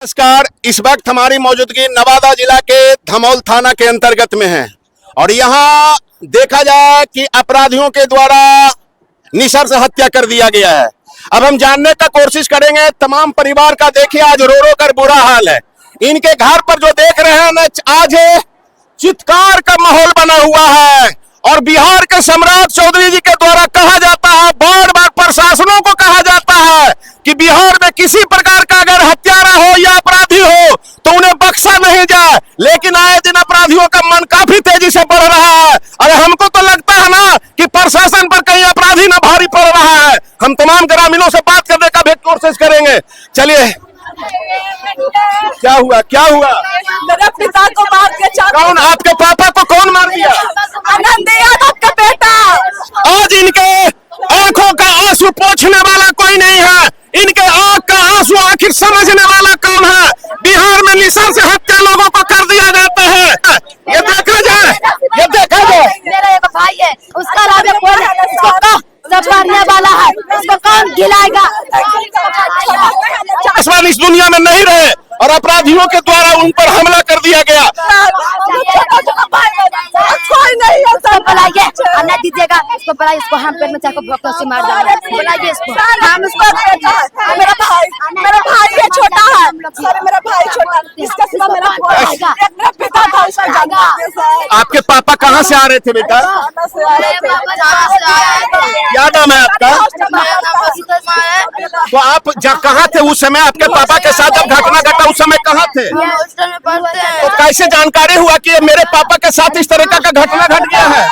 नमस्कार। इस वक्त हमारी मौजूदगी नवादा जिला के धमौल थाना के अंतर्गत में है और यहाँ देखा जाए कि अपराधियों के द्वारा निशर्त हत्या कर दिया गया है। अब हम जानने का कोशिश करेंगे तमाम परिवार का। देखिए आज रो रो कर बुरा हाल है। इनके घर पर जो देख रहे हैं ना, आज चित्कार का माहौल बना हुआ है और बिहार के सम्राट चौधरी जी के द्वारा कहा जाता है, बार बार प्रशासनों को कहा जाता है कि बिहार में किसी प्रकार का अगर हत्यारा हो या अपराधी हो तो उन्हें बख्शा नहीं जाए। लेकिन आए दिन अपराधियों का मन काफी तेजी से बढ़ रहा है। अरे हमको तो लगता है ना कि प्रशासन पर कहीं अपराधी ना भारी पड़ रहा है। हम तमाम ग्रामीणों से बात करने का भी कोशिश करेंगे। चलिए, क्या हुआ क्या हुआ? मेरे पिता को मार के कौन? आपके पापा को कौन मार दिया? आनंद यादव का बेटा। आज इनके आंखों का आंसू पोंछने वाला कोई नहीं है। इनके आंख का आंसू आखिर समझने वाला कौन है? बिहार में निशा से हत्या लोगों को कर दिया जाता है। ये देखा जाए, ये देखा जाए। मेरा एक भाई है, उसका राजा कौन है? सब मारने वाला है, उसको कौन खिलाएगा? इस दुनिया में नहीं रहे और अपराधियों के द्वारा उन पर हमला कर दिया गया। कोई नहीं है, सब बुलाइए, अन्ना दीजिएगा इसको, बुलाइए इसको, हम पेट में चाकू भोंकते से मार देंगे। बुलाइए इसको। हम इसको मेरा भाई है, छोटा है सर, मेरा भाई छोटा, इसका सिवा मेरा पिता था, उसका जाना। आपके पापा कहाँ से आ रहे थे बेटा? क्या नाम है आपका? तो आप कहाँ थे उस समय? आपके पापा के साथ जब घटना घटा उस समय कहाँ थे? तो कैसे जानकारी हुआ कि ये मेरे पापा के साथ इस तरह का घटना घट गया है?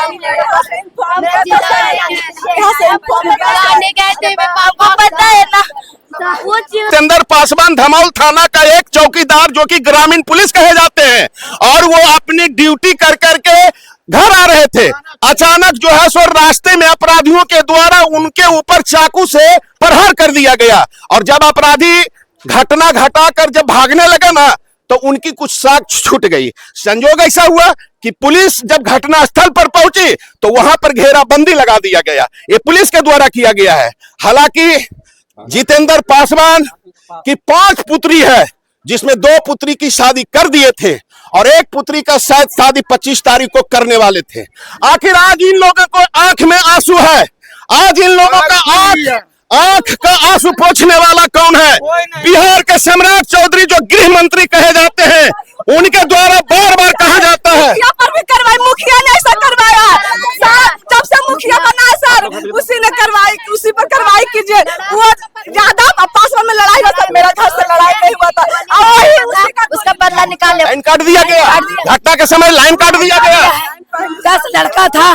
जितेंद्र पासवान धमौल थाना का एक चौकीदार जो कि ग्रामीण पुलिस कहे जाते हैं और वो अपनी ड्यूटी कर करके घर आ रहे थे। अचानक जो है सो रास्ते में अपराधियों के द्वारा उनके ऊपर चाकू से प्रहार कर दिया गया और जब अपराधी घटना घटाकर जब भागने लगे ना तो उनकी कुछ साक्ष्य छूट गई। संजोग ऐसा हुआ कि पुलिस जब घटना स्थल पर पहुंची तो वहां पर घेराबंदी लगा दिया गया। ये पुलिस के द्वारा किया गया है। हालांकि जितेंद्र पासवान की 5 पुत्री है, जिसमें 2 पुत्री की शादी कर दिए थे और एक पुत्री का शायद शादी 25 तारीख को करने वाले थे। आखिर आज इन लोगों को आंख में आंसू है। आज इन लोगों का आंख का आंसू पोंछने वाला कौन है? बिहार के सम्राट चौधरी जो गृह मंत्री कहे जाते हैं, उनके द्वारा बार बार कहा जाता है। पर भी करवाई, मुखिया ने ऐसा करवाया सर, जब से मुखिया बना सर उसी ने करवाई, उसी पर कार्रवाई कीजिए। वो ज्यादा पासवान में लड़ाई हुआ था, मेरा घर से लड़ाई नहीं हुआ था। उसका बदला निकाले। लाइन काट दिया गया, घटना के समय लाइन काट दिया गया। 10 लड़का था,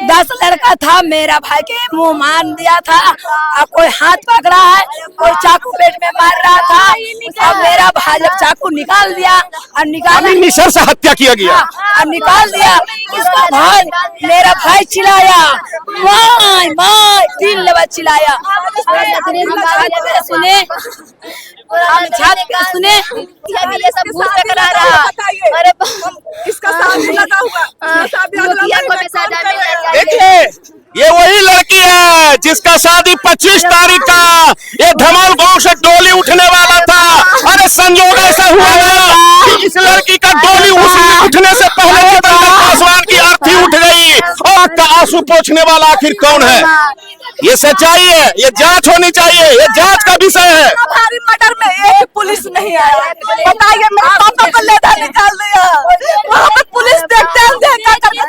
10 लड़का था। मेरा भाई के मुंह मार दिया था और कोई हाथ पकड़ा है, कोई चाकू पेट में मार रहा था और मेरा भाई जब चाकू निकाल दिया और निशर से हत्या किया गया और निकाल दिया। इसका भाई, मेरा भाई चिल्लाया, माय माय 3 लेवल चिल्लाया। सुने सुने ये सब भूत टकरा रहा। अरे इसका साथ लगा हुआ, देखिए ये वही लड़की है जिसका शादी 25 तारीख का ये धमौल गांव से डोली उठने वाला था। अरे संजोग ऐसा हुआ कि इस लड़की का डोली उठने से पहले जितेंद्र पासवान की अर्थी उठ गई और का आंसू पोंछने वाला आखिर कौन है? ये सच्चाई है, ये जांच होनी चाहिए, ये जांच का विषय है। हमारी मर्डर में एक पुलिस नहीं आया, बताइए। मेरे पापा को लेकर निकाल दिया, वहाँ पर पुलिस देखते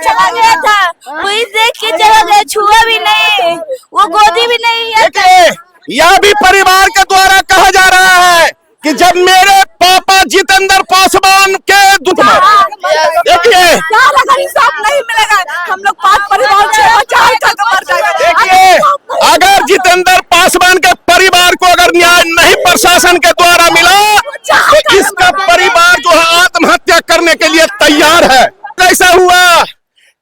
चला गया था, पुलिस देख के चला गया, छुआ भी नहीं, वो गोदी भी नहीं है। देखिए यह भी परिवार के द्वारा कहा जा रहा है कि जब मेरे पापा जितेंद्र पासवान के दुख में, देखिए अगर इंसाफ नहीं मिलेगा हम लोग 5 परिवार 6 बच्चा मर जाएगा। देखिए अगर जितेंद्र पासवान के परिवार को अगर न्याय नहीं प्रशासन के द्वारा मिला तो इसका परिवार जो है आत्महत्या करने के लिए तैयार है। ऐसा हुआ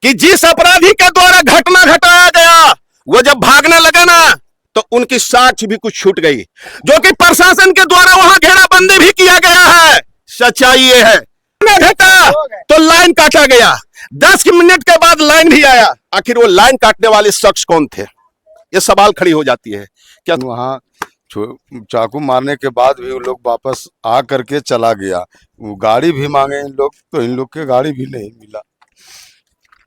कि जिस अपराधी के द्वारा घटना घटाया गया वो जब भागने लगे ना तो उनकी साक्ष्य भी कुछ छूट गई, जो कि प्रशासन के द्वारा वहां घेराबंदी भी किया गया है। सच्चाई ये है, घटा तो लाइन काटा गया, 10 मिनट के बाद लाइन भी आया। आखिर वो लाइन काटने वाले शख्स कौन थे? ये सवाल खड़ी हो जाती है। क्या वहाँ चाकू मारने के बाद भी वो लोग वापस आ करके चला गया। वो गाड़ी भी मांगे इन लोग, तो इन लोग के गाड़ी भी नहीं मिला।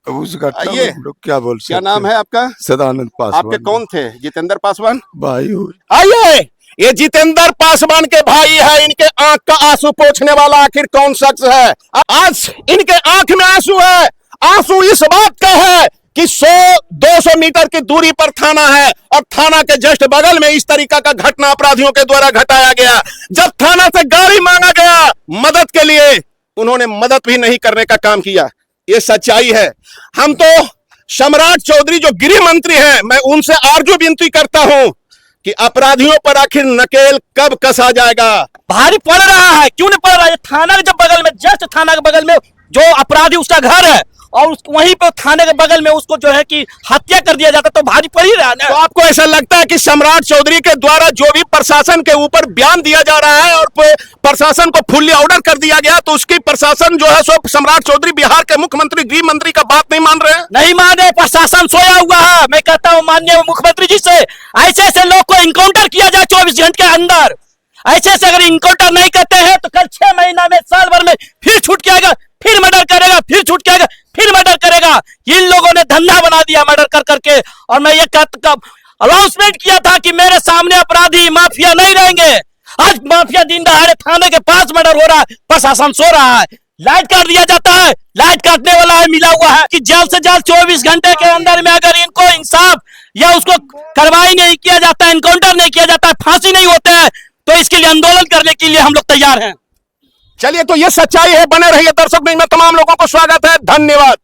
अब उस घटना में आइए, हम लोग क्या बोल सकते क्या नाम हैं? है आपका? सदानंद पासवान। आपके कौन थे? जितेंद्र पासवान भाई हुए। आइए, ये जितेंद्र पासवान के भाई है। इनके आंख का आंसू पोंछने वाला आखिर कौन शख्स है? आज इनके आंख में आंसू है। आंसू इस बात का है कि 100-200 मीटर की दूरी पर थाना है और थाना के जस्ट बगल में इस तरीका का घटना अपराधियों के द्वारा घटाया गया। जब थाना से गाड़ी मांगा गया मदद के लिए, उन्होंने मदद भी नहीं करने का काम किया। ये सच्चाई है। हम तो सम्राट चौधरी जो गृह मंत्री हैं, मैं उनसे आरजू विनती करता हूं कि अपराधियों पर आखिर नकेल कब कसा जाएगा। भारी पड़ रहा है, क्यों नहीं पड़ रहा है? थाना के जब बगल में, जस्ट थाना के बगल में जो अपराधी उसका घर है और वहीं पे थाने के बगल में उसको जो है कि हत्या कर दिया जाता, तो भारी पड़ ही रहा है ना। तो आपको ऐसा लगता है कि सम्राट चौधरी के द्वारा जो भी प्रशासन के ऊपर बयान दिया जा रहा है और प्रशासन को फुल्ली ऑर्डर कर दिया गया, तो उसकी प्रशासन जो है सो सम्राट चौधरी बिहार के मुख्यमंत्री गृह मंत्री का बात नहीं मान रहे हैं? नहीं मान रहे, प्रशासन सोया हुआ है। मैं कहता हूँ माननीय मुख्यमंत्री जी से ऐसे ऐसे लोग को इनकाउंटर किया जाए 24 घंटे के अंदर। ऐसे से अगर इनकाउंटर नहीं करते हैं तो कल 6 महीना में, साल भर में फिर छूट के आएगा, फिर मर्डर करेगा, फिर छूट के आएगा, फिर मर्डर करेगा। इन लोगों ने धंधा बना दिया मर्डर कर करके। और मैं ये अनाउंसमेंट किया था कि मेरे सामने अपराधी माफिया नहीं रहेंगे। आज माफिया दिन दहाड़े थाने के पास मर्डर हो रहा है, प्रशासन सो रहा है, लाइट काट दिया जाता है, लाइट काटने वाला है मिला हुआ है कि जल्द से जल्द 24 घंटे के अंदर में अगर इनको इंसाफ या उसको कार्रवाई नहीं किया जाता, इनकाउंटर नहीं किया जाता, फांसी नहीं होते हैं, तो इसके लिए आंदोलन करने के लिए हम लोग तैयार हैं। चलिए, तो ये सच्चाई है। बने रहिए दर्शक में तमाम लोगों को स्वागत है। धन्यवाद।